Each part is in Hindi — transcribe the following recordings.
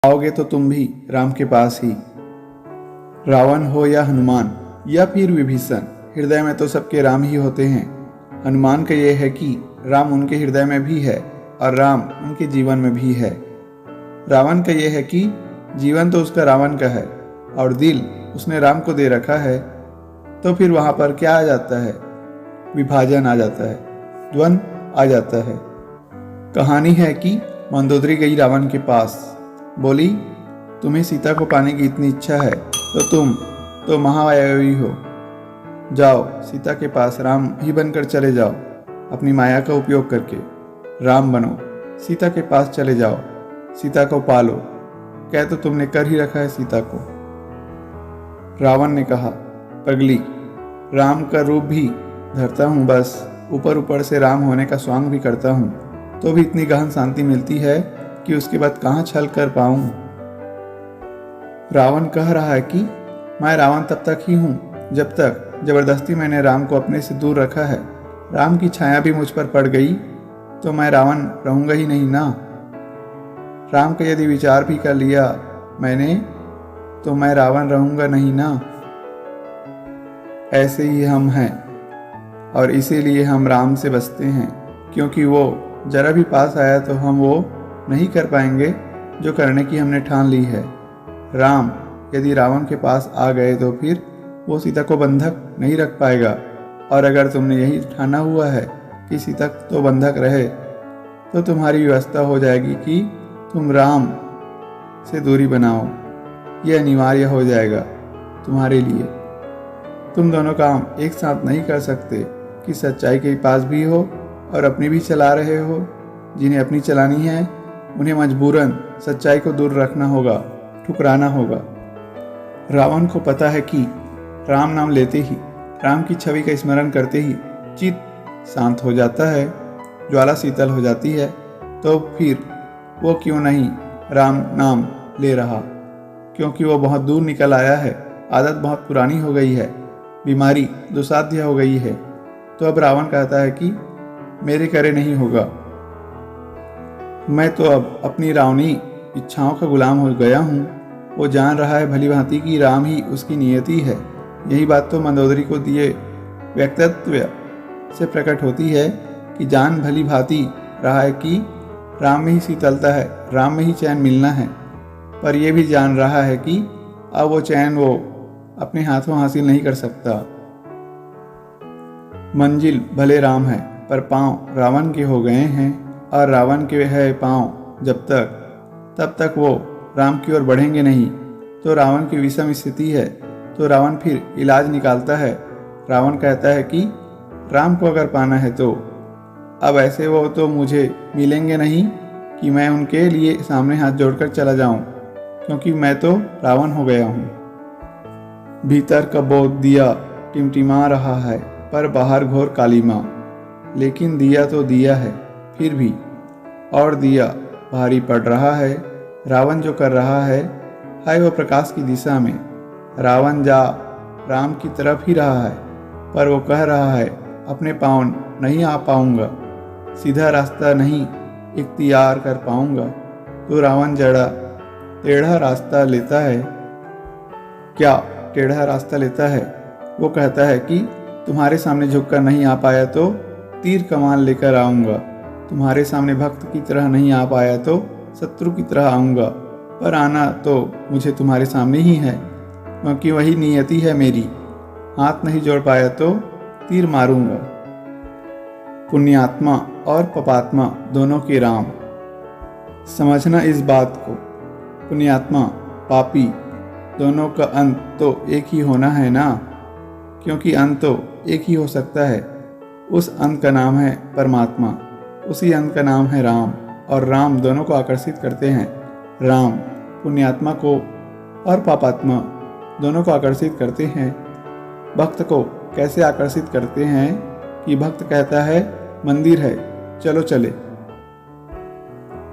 आओगे तो तुम भी राम के पास ही। रावण हो या हनुमान या फिर विभीषण, हृदय में तो सबके राम ही होते हैं। हनुमान का यह है कि राम उनके हृदय में भी है और राम उनके जीवन में भी है। रावण का यह है कि जीवन तो उसका रावण का है और दिल उसने राम को दे रखा है। तो फिर वहां पर क्या आ जाता है? विभाजन आ जाता है, द्वंद्व आ जाता है। कहानी है कि मंदोदरी गई रावण के पास, बोली तुम्हें सीता को पाने की इतनी इच्छा है तो तुम तो महामायावी हो, जाओ सीता के पास राम ही बनकर चले जाओ। अपनी माया का उपयोग करके राम बनो, सीता के पास चले जाओ, सीता को पालो। क्या तो तुमने कर ही रखा है सीता को। रावण ने कहा, पगली, राम का रूप भी धरता हूँ, बस ऊपर ऊपर से राम होने का स्वांग भी करता हूँ, तो भी इतनी गहन शांति मिलती है कि उसके बाद कहाँ छल कर पाऊं। रावण कह रहा है कि मैं रावण तब तक ही हूं जब तक जबरदस्ती मैंने राम को अपने से दूर रखा है। राम की छाया भी मुझ पर पड़ गई तो मैं रावण रहूंगा ही नहीं ना। राम का यदि विचार भी कर लिया मैंने तो मैं रावण रहूंगा नहीं ना। ऐसे ही हम हैं और इसीलिए हम राम से बचते हैं, क्योंकि वो जरा भी पास आया तो हम वो नहीं कर पाएंगे जो करने की हमने ठान ली है। राम यदि रावण के पास आ गए तो फिर वो सीता को बंधक नहीं रख पाएगा, और अगर तुमने यही ठाना हुआ है कि सीता तो बंधक रहे तो तुम्हारी व्यवस्था हो जाएगी कि तुम राम से दूरी बनाओ। ये अनिवार्य हो जाएगा तुम्हारे लिए। तुम दोनों काम एक साथ नहीं कर सकते कि सच्चाई के पास भी हो और अपनी भी चला रहे हो। जिन्हें अपनी चलानी है उन्हें मजबूरन सच्चाई को दूर रखना होगा, ठुकराना होगा। रावण को पता है कि राम नाम लेते ही, राम की छवि का स्मरण करते ही चित्त शांत हो जाता है, ज्वाला शीतल हो जाती है। तो फिर वो क्यों नहीं राम नाम ले रहा? क्योंकि वो बहुत दूर निकल आया है, आदत बहुत पुरानी हो गई है, बीमारी दुसाध्य हो गई है। तो अब रावण कहता है कि मेरे करे नहीं होगा। मैं तो अब अपनी रावणी इच्छाओं का गुलाम हो गया हूँ। वो जान रहा है भली भांति कि राम ही उसकी नियति है। यही बात तो मंदोदरी को दिए व्यक्तित्व से प्रकट होती है कि जान भली भांति रहा है कि राम में ही शीतलता है, राम में ही चैन मिलना है। पर यह भी जान रहा है कि अब वो चैन वो अपने हाथों हासिल नहीं कर सकता। मंजिल भले राम है पर पांव रावण के हो गए हैं, और रावण के है पांव जब तक तब तक वो राम की ओर बढ़ेंगे नहीं। तो रावण की विषम स्थिति है तो रावण फिर इलाज निकालता है। रावण कहता है कि राम को अगर पाना है तो अब ऐसे वो तो मुझे मिलेंगे नहीं कि मैं उनके लिए सामने हाथ जोड़कर चला जाऊं, क्योंकि मैं तो रावण हो गया हूं। भीतर का बोध दिया टिमटिमा रहा है पर बाहर घोर कालीमा। लेकिन दिया तो दिया है फिर भी, और दिया भारी पड़ रहा है। रावण जो कर रहा है वो प्रकाश की दिशा में। रावण जा राम की तरफ ही रहा है, पर वो कह रहा है अपने पाँव नहीं आ पाऊंगा, सीधा रास्ता नहीं इख्तियार कर पाऊंगा। तो रावण जड़ा टेढ़ा रास्ता लेता है। क्या टेढ़ा रास्ता लेता है? वो कहता है कि तुम्हारे सामने झुककर नहीं आ पाया तो तीर कमान लेकर आऊँगा, तुम्हारे सामने भक्त की तरह नहीं आ पाया तो शत्रु की तरह आऊँगा, पर आना तो मुझे तुम्हारे सामने ही है, क्योंकि वही नियति है मेरी। हाथ नहीं जोड़ पाया तो तीर मारूंगा। पुण्यात्मा और पापात्मा दोनों के राम। समझना इस बात को, पुण्यात्मा पापी दोनों का अंत तो एक ही होना है ना, क्योंकि अंत तो एक ही हो सकता है। उस अंत का नाम है परमात्मा, उसी अंत का नाम है राम, और राम दोनों को आकर्षित करते हैं। राम पुण्यात्मा को और पापात्मा दोनों को आकर्षित करते हैं। भक्त को कैसे आकर्षित करते हैं कि भक्त कहता है मंदिर है चलो चले,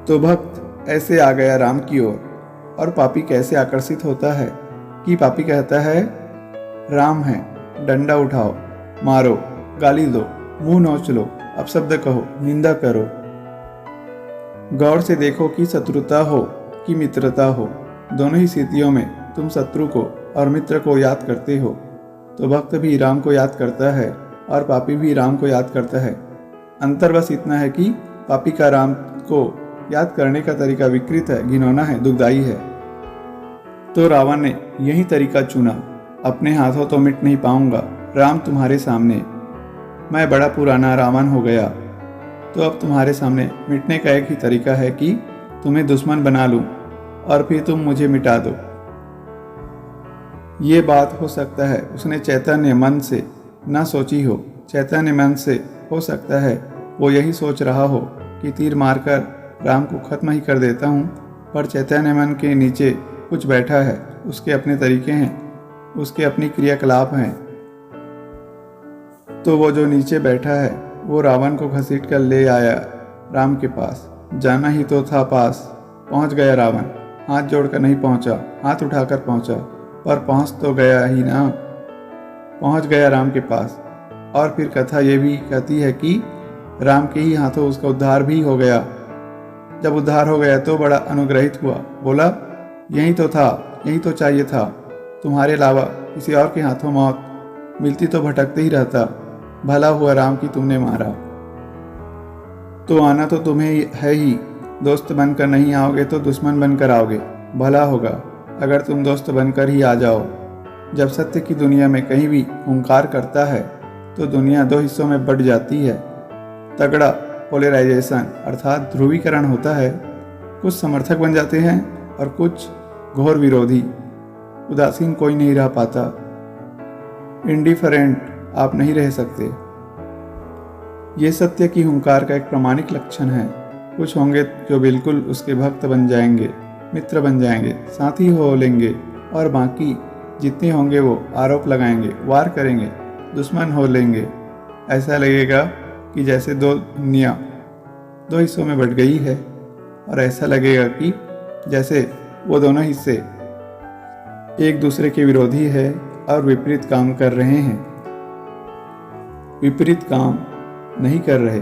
तो भक्त ऐसे आ गया राम की ओर। और पापी कैसे आकर्षित होता है कि पापी कहता है राम है, डंडा उठाओ, मारो, गाली दो, मुंह नोच लो, अपशब्द कहो, निंदा करो। गौर से देखो कि शत्रुता हो कि मित्रता हो। दोनों ही स्थितियों में तुम शत्रु को और मित्र को याद करते हो। तो भक्त भी राम को याद करता है और पापी भी राम को याद करता है। अंतर बस इतना है कि पापी का राम को याद करने का तरीका विकृत है, घिनौना है, दुखदाई है। तो रावण ने यही तरीका चुना। अपने हाथों तो मिट नहीं पाऊंगा राम तुम्हारे सामने, मैं बड़ा पुराना रावण हो गया। तो अब तुम्हारे सामने मिटने का एक ही तरीका है कि तुम्हें दुश्मन बना लूं और फिर तुम मुझे मिटा दो। ये बात हो सकता है उसने चैतन्य मन से ना सोची हो। चैतन्य मन से हो सकता है वो यही सोच रहा हो कि तीर मारकर राम को खत्म ही कर देता हूँ, पर चैतन्य मन के नीचे कुछ बैठा है, उसके अपने तरीके हैं, उसके अपनी क्रियाकलाप हैं। तो वो जो नीचे बैठा है वो रावण को घसीट कर ले आया राम के पास। जाना ही तो था पास, पहुंच गया रावण। हाथ जोड़कर नहीं पहुंचा, हाथ उठाकर पहुंचा, पर पहुंच तो गया ही ना। पहुंच गया राम के पास। और फिर कथा ये भी कहती है कि राम के ही हाथों उसका उद्धार भी हो गया। जब उद्धार हो गया तो बड़ा अनुग्रहित हुआ, बोला यही तो था, यही तो चाहिए था। तुम्हारे अलावा किसी और के हाथों मौत मिलती तो भटकते ही रहता। भला हुआ राम की तुमने मारा। तो आना तो तुम्हें है ही, दोस्त बनकर नहीं आओगे तो दुश्मन बनकर आओगे। भला होगा अगर तुम दोस्त बनकर ही आ जाओ। जब सत्य की दुनिया में कहीं भी हुंकार करता है तो दुनिया दो हिस्सों में बट जाती है। तगड़ा पोलराइजेशन अर्थात ध्रुवीकरण होता है। कुछ समर्थक बन जाते हैं और कुछ घोर विरोधी। उदासीन कोई नहीं रह पाता। इंडिफरेंट आप नहीं रह सकते। ये सत्य की हुंकार का एक प्रामाणिक लक्षण है। कुछ होंगे जो बिल्कुल उसके भक्त बन जाएंगे, मित्र बन जाएंगे, साथी हो लेंगे, और बाकी जितने होंगे वो आरोप लगाएंगे, वार करेंगे, दुश्मन हो लेंगे। ऐसा लगेगा कि जैसे दो दुनिया दो हिस्सों में बट गई है, और ऐसा लगेगा कि जैसे वो दोनों हिस्से एक दूसरे के विरोधी है और विपरीत काम कर रहे हैं। विपरीत काम नहीं कर रहे,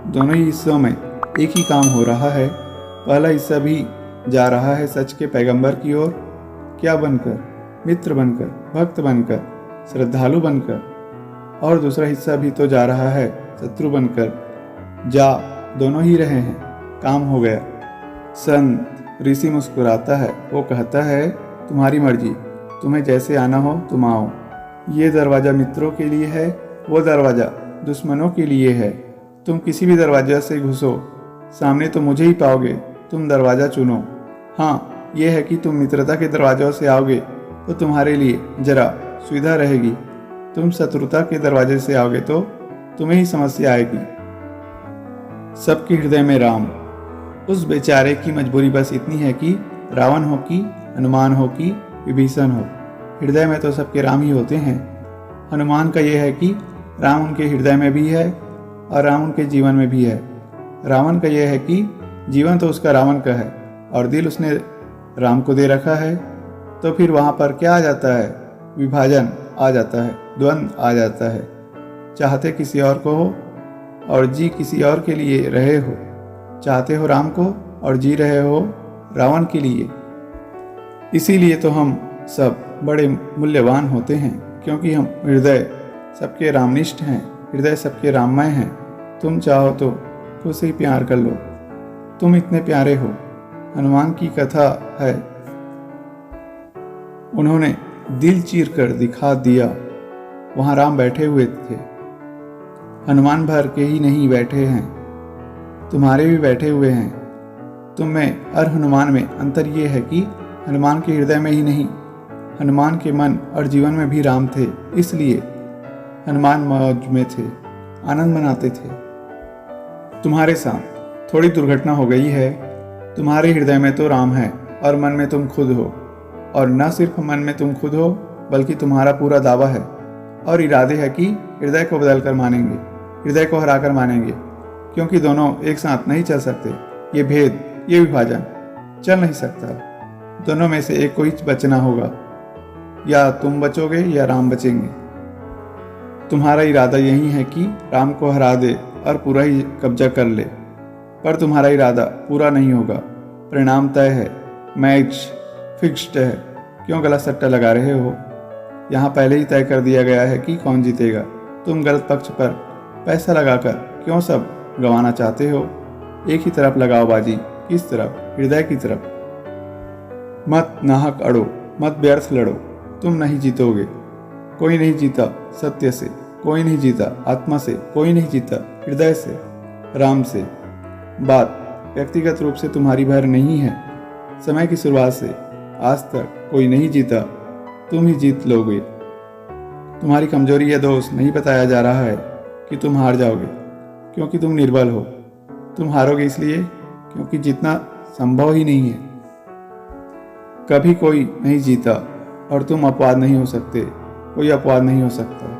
दोनों ही हिस्सों में एक ही काम हो रहा है। पहला हिस्सा भी जा रहा है सच के पैगंबर की ओर। क्या बनकर? मित्र बनकर, भक्त बनकर, श्रद्धालु बनकर। और दूसरा हिस्सा भी तो जा रहा है शत्रु बनकर। जा दोनों ही रहे हैं, काम हो गया। संत ऋषि मुस्कुराता है, वो कहता है तुम्हारी मर्जी, तुम्हें जैसे आना हो तुम आओ। ये दरवाज़ा मित्रों के लिए है, वो दरवाज़ा दुश्मनों के लिए है। तुम किसी भी दरवाजा से घुसो, सामने तो मुझे ही पाओगे। तुम दरवाज़ा चुनो। हाँ, ये है कि तुम मित्रता के दरवाज़ों से आओगे तो तुम्हारे लिए जरा सुविधा रहेगी। तुम शत्रुता के दरवाजे से आओगे तो तुम्हें ही समस्या आएगी। सबके हृदय में राम। उस बेचारे की मजबूरी बस इतनी है कि रावण हो कि हनुमान हो कि विभीषण हो, हृदय में तो सबके राम ही होते हैं। हनुमान का यह है कि राम उनके हृदय में भी है और राम उनके जीवन में भी है। रावण का यह है कि जीवन तो उसका रावण का है और दिल उसने राम को दे रखा है। तो फिर वहाँ पर क्या आ जाता है? विभाजन आ जाता है, द्वंद्व आ जाता है। चाहते किसी और को हो और जी किसी और के लिए रहे हो। चाहते हो राम को और जी रहे हो रावण के लिए। इसीलिए तो हम सब बड़े मूल्यवान होते हैं, क्योंकि हम हृदय सबके रामनिष्ठ हैं, हृदय सबके राममय हैं। तुम चाहो तो खुद से ही प्यार कर लो, तुम इतने प्यारे हो। हनुमान की कथा है, उन्होंने दिल चीर कर दिखा दिया। वहाँ राम बैठे हुए थे। हनुमान भर के ही नहीं बैठे हैं, तुम्हारे भी बैठे हुए हैं। तुम में और हनुमान में अंतर ये है कि हनुमान के हृदय में ही नहीं, हनुमान के मन और जीवन में भी राम थे। इसलिए हनुमान मौज में थे, आनंद मनाते थे। तुम्हारे साथ थोड़ी दुर्घटना हो गई है। तुम्हारे हृदय में तो राम है और मन में तुम खुद हो। और न सिर्फ मन में तुम खुद हो, बल्कि तुम्हारा पूरा दावा है और इरादे है कि हृदय को बदल कर मानेंगे, हृदय को हरा कर मानेंगे, क्योंकि दोनों एक साथ नहीं चल सकते। ये भेद, ये विभाजन चल नहीं सकता। दोनों में से एक को ही बचना होगा, या तुम बचोगे या राम बचेंगे। तुम्हारा इरादा यही है कि राम को हरा दे और पूरा ही कब्जा कर ले, पर तुम्हारा इरादा पूरा नहीं होगा। परिणाम तय है, मैच फिक्स्ड है, क्यों गलत सट्टा लगा रहे हो? यहाँ पहले ही तय कर दिया गया है कि कौन जीतेगा। तुम गलत पक्ष पर पैसा लगाकर क्यों सब गंवाना चाहते हो? एक ही तरफ लगाओ बाजी। किस तरफ? हृदय की तरफ। मत नाहक अड़ो, मत व्यर्थ लड़ो। तुम नहीं जीतोगे। कोई नहीं जीता सत्य से, कोई नहीं जीता आत्मा से, कोई नहीं जीता हृदय से, राम से। बात व्यक्तिगत रूप से तुम्हारी भर नहीं है। समय की शुरुआत से आज तक कोई नहीं जीता, तुम ही जीत लोगे। तुम्हारी कमजोरी या दोष नहीं बताया जा रहा है कि तुम हार जाओगे, क्योंकि तुम निर्बल हो। तुम हारोगे इसलिए क्योंकि जीतना संभव ही नहीं है। कभी कोई नहीं जीता और तुम अपवाद नहीं हो सकते। कोई अपवाद नहीं हो सकता।